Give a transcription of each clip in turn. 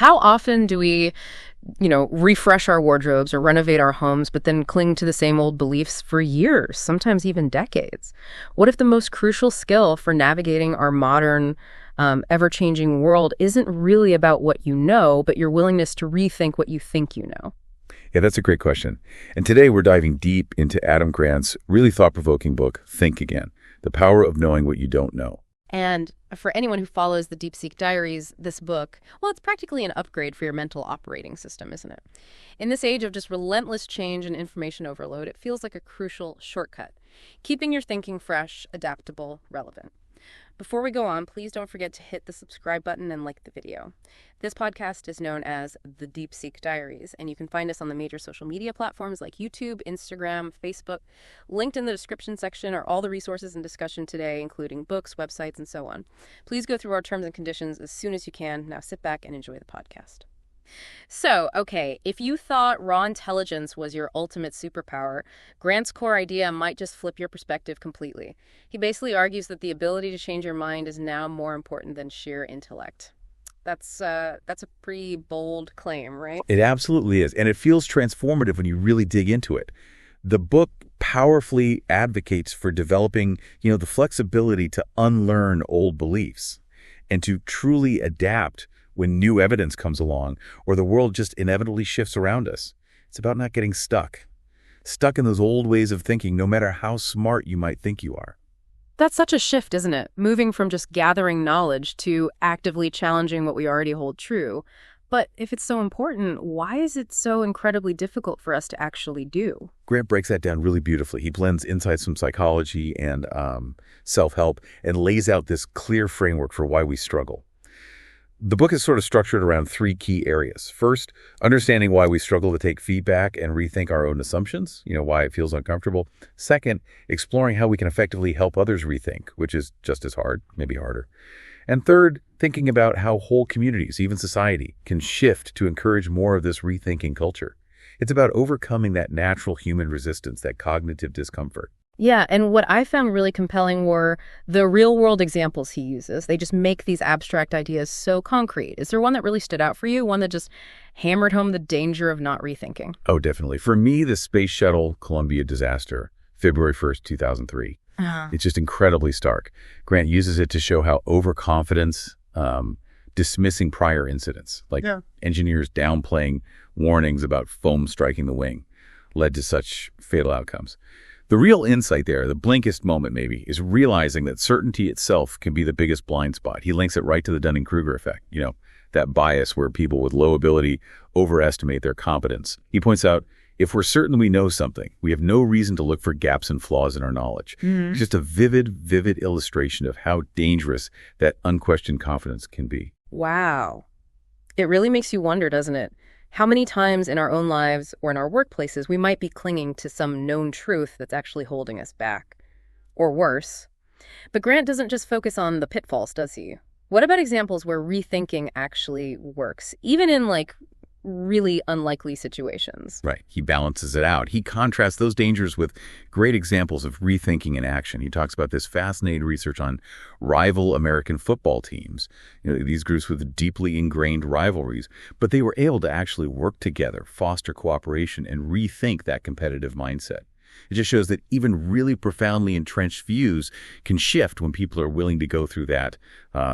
How often do we, refresh our wardrobes or renovate our homes, but then cling to the same old beliefs for years, sometimes even decades? What if the most crucial skill for navigating our modern, ever-changing world isn't really about what you know, but your willingness to rethink what you think you know? Yeah, that's a great question. And today we're diving deep into Adam Grant's really thought-provoking book, Think Again, The Power of Knowing What You Don't Know. And for anyone who follows the DeepSeek Diaries, this book, well, it's practically an upgrade for your mental operating system, isn't it? In this age of just relentless change and information overload, it feels like a crucial shortcut, keeping your thinking fresh, adaptable, relevant. Before we go on, please don't forget to hit the subscribe button and like the video. This podcast is known as the DeepSeek Diaries, and you can find us on the major social media platforms like YouTube, Instagram, Facebook. Linked in the description section are all the resources and discussion today, including books, websites, and so on. Please go through our terms and conditions as soon as you can. Now sit back and enjoy the podcast. So, okay, if you thought raw intelligence was your ultimate superpower, Grant's core idea might just flip your perspective completely. He basically argues that the ability to change your mind is now more important than sheer intellect. That's a pretty bold claim, right? It absolutely is, and it feels transformative when you really dig into it. The book powerfully advocates for developing, the flexibility to unlearn old beliefs and to truly adapt when new evidence comes along or the world just inevitably shifts around us. It's about not getting stuck in those old ways of thinking, no matter how smart you might think you are. That's such a shift, isn't it? Moving from just gathering knowledge to actively challenging what we already hold true. But if it's so important, why is it so incredibly difficult for us to actually do? Grant breaks that down really beautifully. He blends insights from psychology and self-help and lays out this clear framework for why we struggle. The book is sort of structured around three key areas. First, understanding why we struggle to take feedback and rethink our own assumptions, why it feels uncomfortable. Second, exploring how we can effectively help others rethink, which is just as hard, maybe harder. And third, thinking about how whole communities, even society, can shift to encourage more of this rethinking culture. It's about overcoming that natural human resistance, that cognitive discomfort. Yeah, and what I found really compelling were the real-world examples he uses. They just make these abstract ideas so concrete. Is there one that really stood out for you, one that just hammered home the danger of not rethinking? Oh, definitely. For me, the Space Shuttle Columbia disaster, February 1st, 2003. It's just incredibly stark. Grant uses it to show how overconfidence, dismissing prior incidents, like engineers downplaying warnings about foam striking the wing, led to such fatal outcomes. The real insight there, the blinkest moment maybe, is realizing that certainty itself can be the biggest blind spot. He links it right to the Dunning-Kruger effect, that bias where people with low ability overestimate their competence. He points out, if we're certain we know something, we have no reason to look for gaps and flaws in our knowledge. It's just a vivid illustration of how dangerous that unquestioned confidence can be. Wow. It really makes you wonder, doesn't it? How many times in our own lives or in our workplaces we might be clinging to some known truth that's actually holding us back. Or worse. But Grant doesn't just focus on the pitfalls, does he? What about examples where rethinking actually works, even in really unlikely situations? Right. He balances it out. He contrasts those dangers with great examples of rethinking in action. He talks about this fascinating research on rival American football teams, these groups with deeply ingrained rivalries, but they were able to actually work together, foster cooperation, and rethink that competitive mindset. It just shows that even really profoundly entrenched views can shift when people are willing to go through that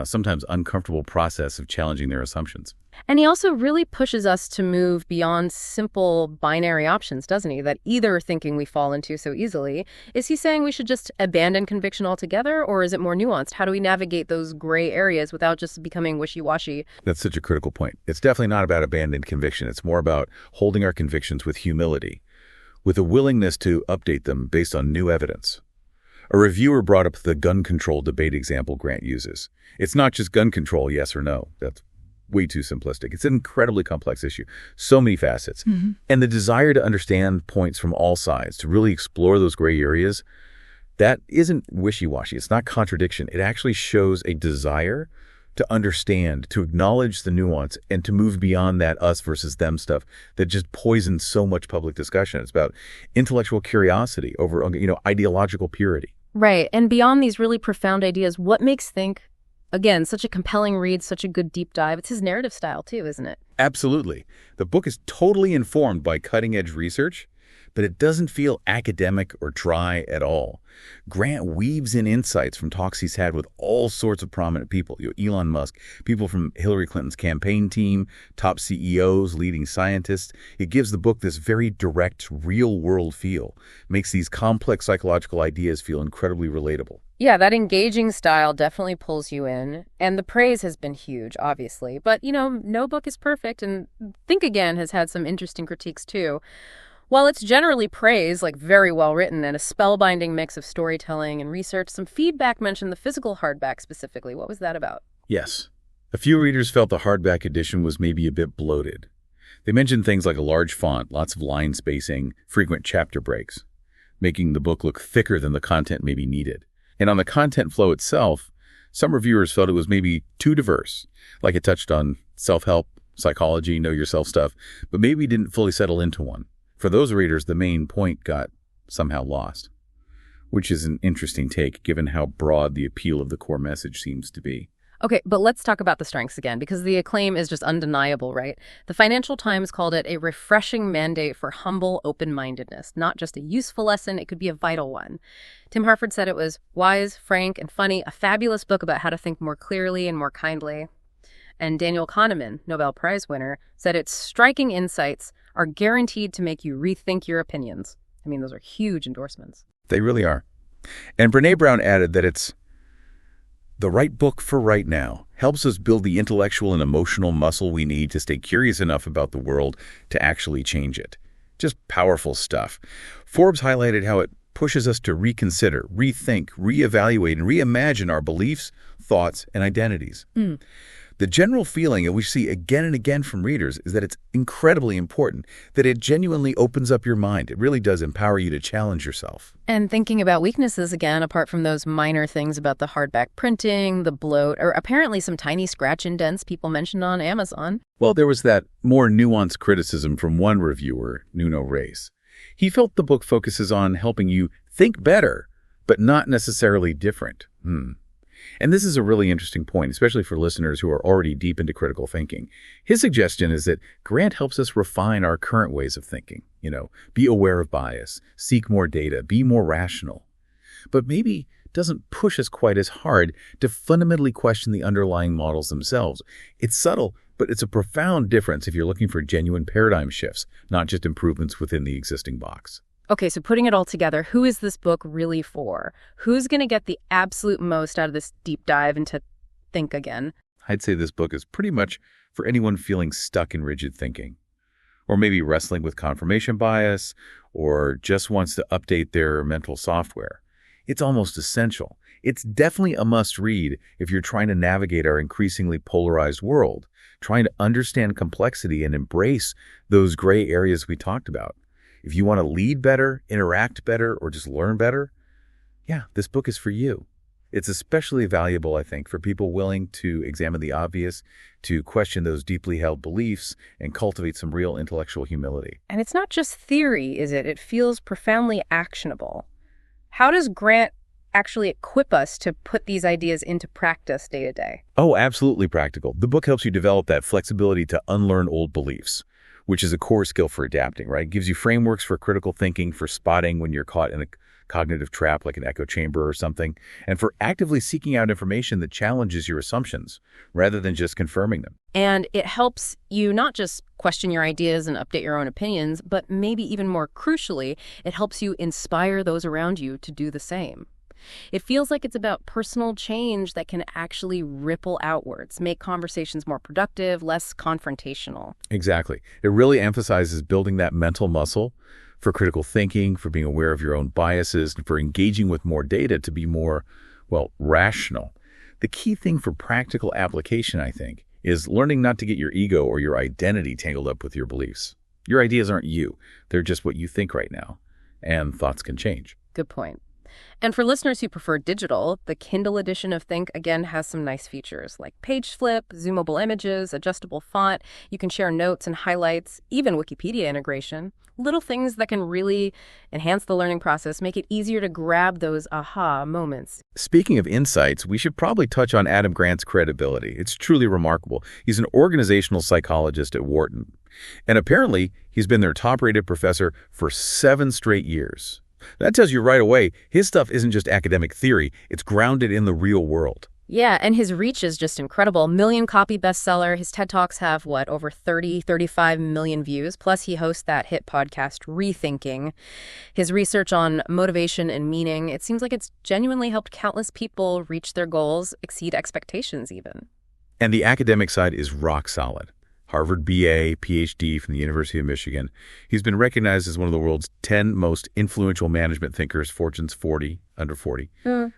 sometimes uncomfortable process of challenging their assumptions. And he also really pushes us to move beyond simple binary options, doesn't he? That either thinking we fall into so easily. Is he saying we should just abandon conviction altogether, or is it more nuanced? How do we navigate those gray areas without just becoming wishy-washy? That's such a critical point. It's definitely not about abandoned conviction. It's more about holding our convictions with humility, with a willingness to update them based on new evidence. A reviewer brought up the gun control debate example Grant uses. It's not just gun control, yes or no. That's way too simplistic. It's an incredibly complex issue. So many facets. And the desire to understand points from all sides, to really explore those gray areas, that isn't wishy-washy. It's not contradiction. It actually shows a desire to understand, to acknowledge the nuance, and to move beyond that us versus them stuff that just poisons so much public discussion. It's about intellectual curiosity over, ideological purity. Right. And beyond these really profound ideas, what makes think Again, such a compelling read, such a good deep dive. It's his narrative style too, isn't it? Absolutely. The book is totally informed by cutting-edge research, but it doesn't feel academic or dry at all. Grant weaves in insights from talks he's had with all sorts of prominent people. Elon Musk, people from Hillary Clinton's campaign team, top CEOs, leading scientists. It gives the book this very direct, real-world feel. Makes these complex psychological ideas feel incredibly relatable. Yeah, that engaging style definitely pulls you in. And the praise has been huge, obviously. But, no book is perfect. And Think Again has had some interesting critiques, too. While it's generally praised, like very well written and a spellbinding mix of storytelling and research, some feedback mentioned the physical hardback specifically. What was that about? Yes. A few readers felt the hardback edition was maybe a bit bloated. They mentioned things like a large font, lots of line spacing, frequent chapter breaks, making the book look thicker than the content maybe needed. And on the content flow itself, some reviewers felt it was maybe too diverse, like it touched on self-help, psychology, know-yourself stuff, but maybe didn't fully settle into one. For those readers, the main point got somehow lost, which is an interesting take given how broad the appeal of the core message seems to be. Okay, but let's talk about the strengths again, because the acclaim is just undeniable, right? The Financial Times called it a refreshing mandate for humble open-mindedness. Not just a useful lesson, it could be a vital one. Tim Harford said it was wise, frank, and funny, a fabulous book about how to think more clearly and more kindly. And Daniel Kahneman, Nobel Prize winner, said its striking insights are guaranteed to make you rethink your opinions. I mean, those are huge endorsements. They really are. And Brené Brown added that it's the right book for right now, helps us build the intellectual and emotional muscle we need to stay curious enough about the world to actually change it. Just powerful stuff. Forbes highlighted how it pushes us to reconsider, rethink, reevaluate, and reimagine our beliefs, thoughts, and identities. The general feeling that we see again and again from readers is that it's incredibly important, that it genuinely opens up your mind. It really does empower you to challenge yourself. And thinking about weaknesses again, apart from those minor things about the hardback printing, the bloat, or apparently some tiny scratch indents people mentioned on Amazon. Well, there was that more nuanced criticism from one reviewer, Nuno Reis. He felt the book focuses on helping you think better, but not necessarily different. And this is a really interesting point, especially for listeners who are already deep into critical thinking. His suggestion is that Grant helps us refine our current ways of thinking. Be aware of bias, seek more data, be more rational. But maybe doesn't push us quite as hard to fundamentally question the underlying models themselves. It's subtle, but it's a profound difference if you're looking for genuine paradigm shifts, not just improvements within the existing box. Okay, so putting it all together, who is this book really for? Who's going to get the absolute most out of this deep dive into Think Again? I'd say this book is pretty much for anyone feeling stuck in rigid thinking, or maybe wrestling with confirmation bias, or just wants to update their mental software. It's almost essential. It's definitely a must-read if you're trying to navigate our increasingly polarized world, trying to understand complexity and embrace those gray areas we talked about. If you want to lead better, interact better, or just learn better, yeah, this book is for you. It's especially valuable, I think, for people willing to examine the obvious, to question those deeply held beliefs, and cultivate some real intellectual humility. And it's not just theory, is it? It feels profoundly actionable. How does Grant actually equip us to put these ideas into practice day to day? Oh, absolutely practical. The book helps you develop that flexibility to unlearn old beliefs, which is a core skill for adapting, right? It gives you frameworks for critical thinking, for spotting when you're caught in a cognitive trap like an echo chamber or something, and for actively seeking out information that challenges your assumptions rather than just confirming them. And it helps you not just question your ideas and update your own opinions, but maybe even more crucially, it helps you inspire those around you to do the same. It feels like it's about personal change that can actually ripple outwards, make conversations more productive, less confrontational. Exactly. It really emphasizes building that mental muscle for critical thinking, for being aware of your own biases, and for engaging with more data to be more, rational. The key thing for practical application, I think, is learning not to get your ego or your identity tangled up with your beliefs. Your ideas aren't you. They're just what you think right now. And thoughts can change. Good point. And for listeners who prefer digital, the Kindle edition of Think, again, has some nice features like page flip, zoomable images, adjustable font. You can share notes and highlights, even Wikipedia integration. Little things that can really enhance the learning process, make it easier to grab those aha moments. Speaking of insights, we should probably touch on Adam Grant's credibility. It's truly remarkable. He's an organizational psychologist at Wharton. And apparently, he's been their top-rated professor for 7 straight years. That tells you right away, his stuff isn't just academic theory, it's grounded in the real world. Yeah, and his reach is just incredible. Million-copy bestseller. His TED Talks have, over 35 million views. Plus, he hosts that hit podcast, Rethinking. His research on motivation and meaning, it seems like it's genuinely helped countless people reach their goals, exceed expectations even. And the academic side is rock solid. Harvard BA, PhD from the University of Michigan. He's been recognized as one of the world's 10 most influential management thinkers, Fortune's 40, under 40,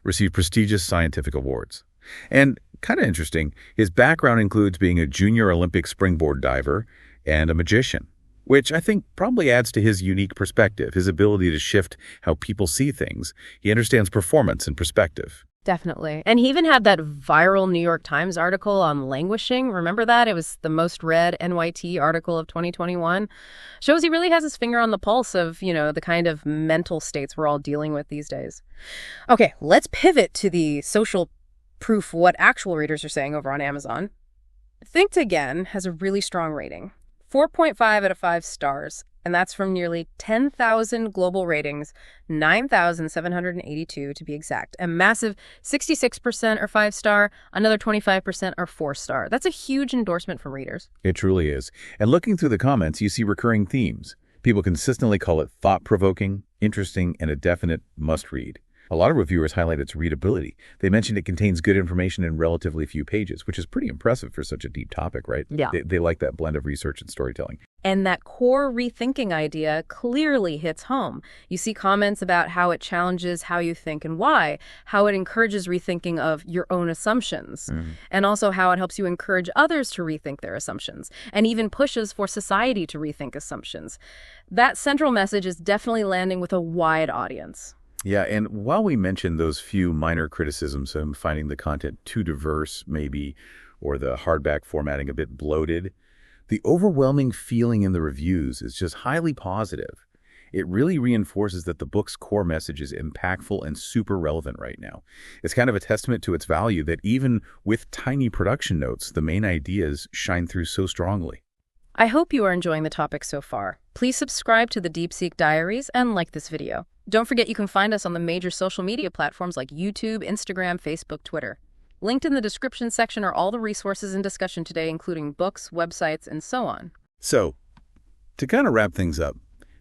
received prestigious scientific awards. And kind of interesting, his background includes being a junior Olympic springboard diver and a magician, which I think probably adds to his unique perspective, his ability to shift how people see things. He understands performance and perspective. Definitely. And he even had that viral New York Times article on languishing. Remember that? It was the most read NYT article of 2021. Shows he really has his finger on the pulse of, the kind of mental states we're all dealing with these days. Okay, let's pivot to the social proof what actual readers are saying over on Amazon. Think Again has a really strong rating, 4.5 out of 5 stars. And that's from nearly 10,000 global ratings, 9,782 to be exact. A massive 66% are 5-star, another 25% are 4-star. That's a huge endorsement from readers. It truly is. And looking through the comments, you see recurring themes. People consistently call it thought-provoking, interesting, and a definite must-read. A lot of reviewers highlight its readability. They mentioned it contains good information in relatively few pages, which is pretty impressive for such a deep topic, right? Yeah. They like that blend of research and storytelling. And that core rethinking idea clearly hits home. You see comments about how it challenges how you think and why, how it encourages rethinking of your own assumptions, and also how it helps you encourage others to rethink their assumptions, and even pushes for society to rethink assumptions. That central message is definitely landing with a wide audience. Yeah, and while we mentioned those few minor criticisms of finding the content too diverse, maybe, or the hardback formatting a bit bloated, the overwhelming feeling in the reviews is just highly positive. It really reinforces that the book's core message is impactful and super relevant right now. It's kind of a testament to its value that even with tiny production notes, the main ideas shine through so strongly. I hope you are enjoying the topic so far. Please subscribe to the DeepSeek Diaries and like this video. Don't forget you can find us on the major social media platforms like YouTube, Instagram, Facebook, Twitter. Linked in the description section are all the resources in discussion today, including books, websites, and so on. So, to kind of wrap things up,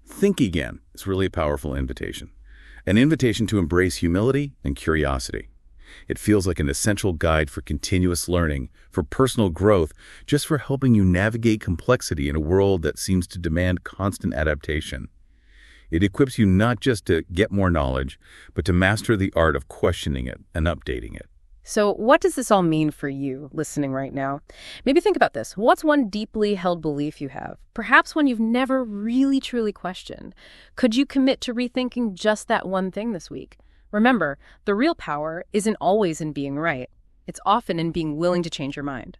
Think Again is really a powerful invitation. An invitation to embrace humility and curiosity. It feels like an essential guide for continuous learning, for personal growth, just for helping you navigate complexity in a world that seems to demand constant adaptation. It equips you not just to get more knowledge, but to master the art of questioning it and updating it. So what does this all mean for you listening right now? Maybe think about this. What's one deeply held belief you have? Perhaps one you've never really truly questioned. Could you commit to rethinking just that one thing this week? Remember, the real power isn't always in being right. It's often in being willing to change your mind.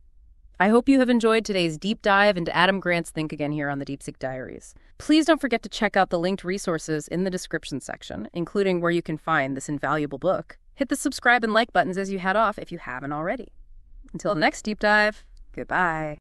I hope you have enjoyed today's deep dive into Adam Grant's Think Again here on the DeepSeek Diaries. Please don't forget to check out the linked resources in the description section, including where you can find this invaluable book. Hit the subscribe and like buttons as you head off if you haven't already. Until next deep dive, goodbye.